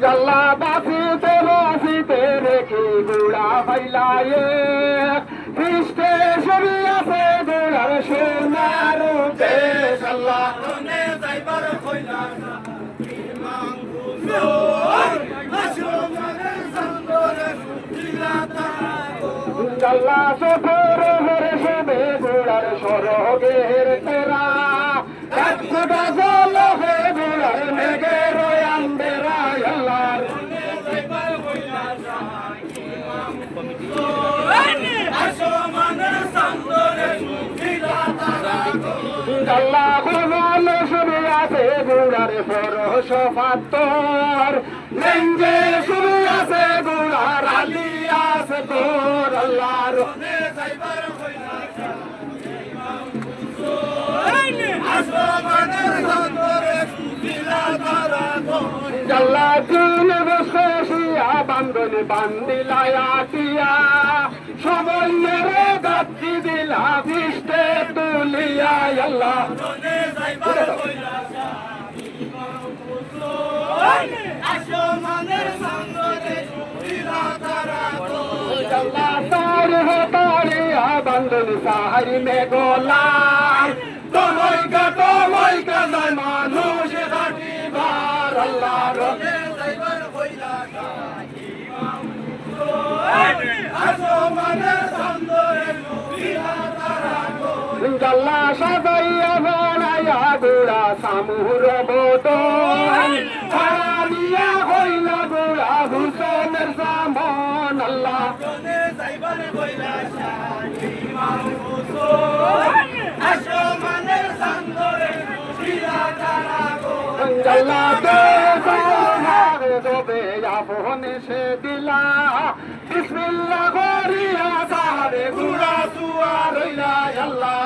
জল্লা বাসিতে রেখে গুড়া ফাইলায়ে খ্রিস্টে ছবি আছে গুড়ার সোনার দেশ আল্লাহ জল্লা সফর ভরে সবে গুড়ার সরগের তেরা এক ফোটা জল হে গুড়ার মেঘের আন্দেরা আল্লাহর আল্লাহ কোন শুরু আছে গুড়ার ফরস ফাত্তর নেঞ্জে শুরু আছে গুড়ার আলি আছে তোর আল্লাহর জল্লা দিন বসিয়া বান্ধনি বান্দিলায়াটিয়া সবাই মেরে গাছি দিলা বৃষ্টে তুলিয়া আল্লাহ জল্লা তার হতারিয়া বান্ধনি সাহারি মে গোলাম তোমায় কাটায় মানুষ ঘাটিবার আল্লাহ জল্লা সাজাইয়া বানাইয়া গোড়া সামুর বোতল হারিয়া হইল গোড়া হুসেনের সামন আল্লাহ জল্লা দেবে আপনে সে দিলা বিসমিল্লাহ করিয়া সাহাবে গুড়া সুয়া রইলা আল্লাহ